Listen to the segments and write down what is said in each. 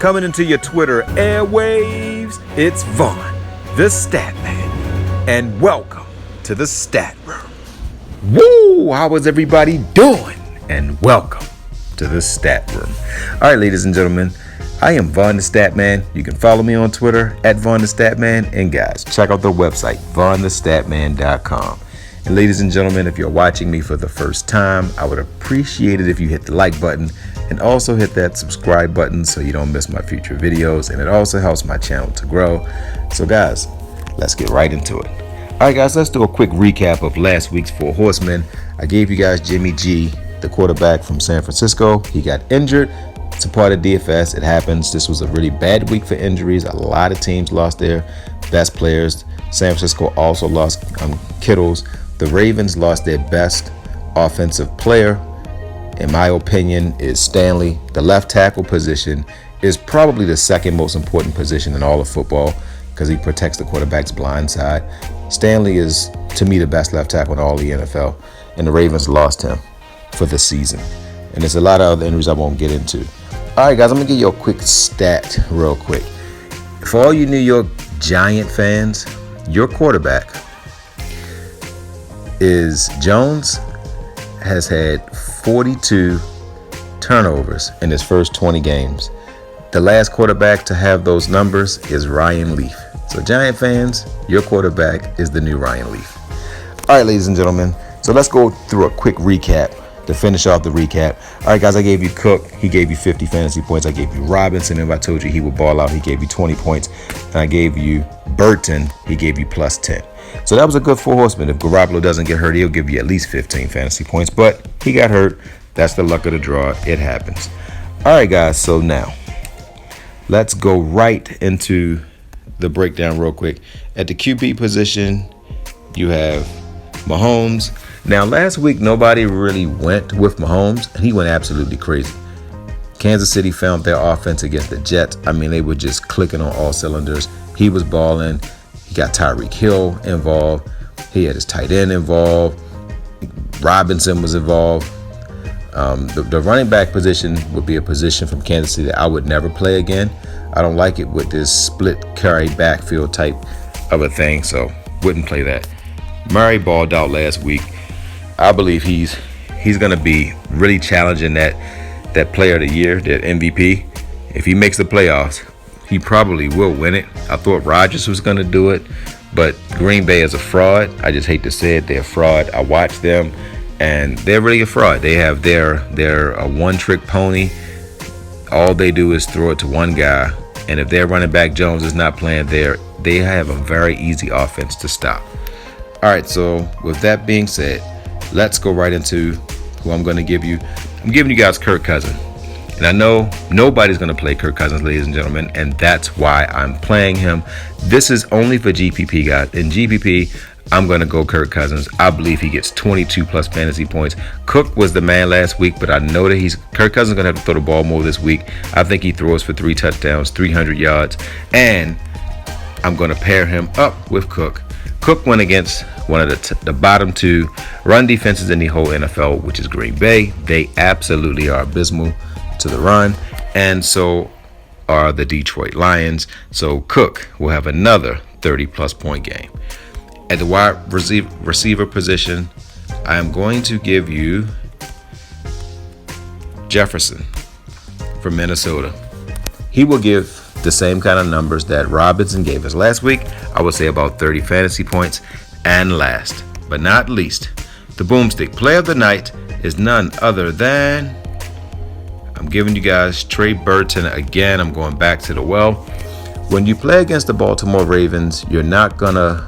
Coming into your Twitter airwaves, it's Vaughn, the Stat Man. And welcome to the Stat Room. Woo! How is everybody doing? And welcome to the Stat Room. All right, ladies and gentlemen, I am Vaughn the Stat Man. You can follow me on Twitter at Vaughn the Stat Man. And guys, check out the website, vaughnthestatman.com. And ladies and gentlemen, if you're watching me for the first time, I would appreciate it if you hit the like button and also hit that subscribe button so you don't miss my future videos. And it also helps my channel to grow. So guys, let's get right into it. All right, guys, let's do a quick recap of last week's Four Horsemen. I gave you guys Jimmy G, the quarterback from San Francisco. He got injured. It's a part of DFS. It happens. This was a really bad week for injuries. A lot of teams lost their best players. San Francisco also lost Kittles. The Ravens lost their best offensive player, in my opinion, is Stanley. The left tackle position is probably the second most important position in all of football because he protects the quarterback's blind side. Stanley is, to me, the best left tackle in all the NFL, and the Ravens lost him for the season. And there's a lot of other injuries I won't get into. All right, guys, I'm going to give you a quick stat real quick. For all you New York Giant fans, your quarterback is Jones has had 42 turnovers in his first 20 games. The last quarterback to have those numbers is Ryan Leaf. So Giant fans, your quarterback is the new Ryan Leaf. All right, ladies and gentlemen, so let's go through a quick recap to finish off the recap. All right, guys, I gave you Cook. He gave you 50 fantasy points. I gave you Robinson. If I told you he would ball out, he gave you 20 points. And I gave you Burton. He gave you plus 10. So that was a good Four Horsemen. If Garoppolo doesn't get hurt, he'll give you at least 15 fantasy points. But he got hurt. That's the luck of the draw. It happens. All right, guys, so now let's go right into the breakdown real quick. At the QB position, you have Mahomes. Now, last week, nobody really went with Mahomes, and he went absolutely crazy. Kansas City found their offense against the Jets. I mean, they were just clicking on all cylinders. He was balling. He got Tyreek Hill involved. He had his tight end involved. Robinson was involved. The running back position would be a position from Kansas City that I would never play again. I don't like it with this split carry backfield type of a thing, so wouldn't play that. Murray balled out last week. I believe he's going to be really challenging that player of the year, that MVP. If he makes the playoffs, he probably will win it. I thought Rodgers was going to do it, but Green Bay is a fraud. I just hate to say it. They're a fraud. I watched them, and they're really a fraud. They have they're a one-trick pony. All they do is throw it to one guy, and if their running back Jones is not playing there, they have a very easy offense to stop. All right, so with that being said, let's go right into who I'm going to give you. I'm giving you guys Kirk Cousins. And I know nobody's going to play Kirk Cousins, ladies and gentlemen, and that's why I'm playing him. This is only for GPP, guys. In GPP, I'm going to go Kirk Cousins. I believe he gets 22 plus fantasy points. Cook was the man last week, but I know that Kirk Cousins is going to have to throw the ball more this week. I think he throws for 3 touchdowns, 300 yards, and I'm going to pair him up with Cook. Cook went against one of the bottom 2 run defenses in the whole NFL, which is Green Bay. They absolutely are abysmal to the run, and so are the Detroit Lions. So Cook will have another 30-plus point game. At the wide receiver position, I am going to give you Jefferson from Minnesota. He will give the same kind of numbers that Robinson gave us last week. I would say about 30 fantasy points. And last but not least, the boomstick player of the night is none other than, I'm giving you guys Trey Burton again. I'm going back to the well. When you play against the Baltimore Ravens, you're not going to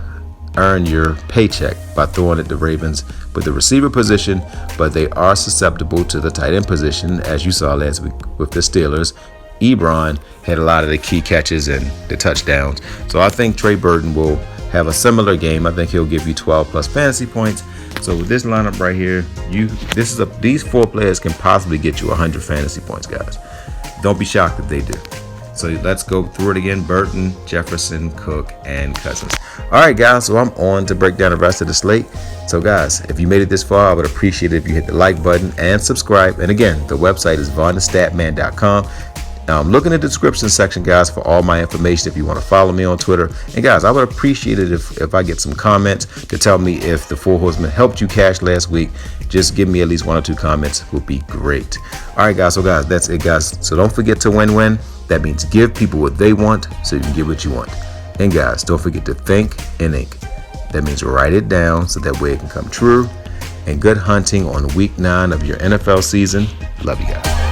earn your paycheck by throwing at the Ravens with the receiver position, but they are susceptible to the tight end position, as you saw last week with the Steelers. Ebron had a lot of the key catches and the touchdowns. So I think Trey Burton will have a similar game. I think he'll give you 12 plus fantasy points. So with this lineup right here, these 4 players can possibly get you 100 fantasy points, guys. Don't be shocked if they do. So let's go through it again. Burton, Jefferson, Cook, and Cousins. All right, guys, so I'm on to break down the rest of the slate. So, guys, if you made it this far, I would appreciate it if you hit the like button and subscribe. And again, the website is vaughnthestatman.com. Look in the description section, guys, for all my information if you want to follow me on Twitter. And guys, I would appreciate it if I get some comments to tell me if the Four Horsemen helped you cash last week. Just give me at least 1 or 2 comments would be great. All right, guys. So guys, that's it, guys. So don't forget to win-win. That means give people what they want so you can get what you want. And guys, don't forget to think and ink. That means write it down so that way it can come true. And good hunting on week 9 of your NFL season. Love you guys.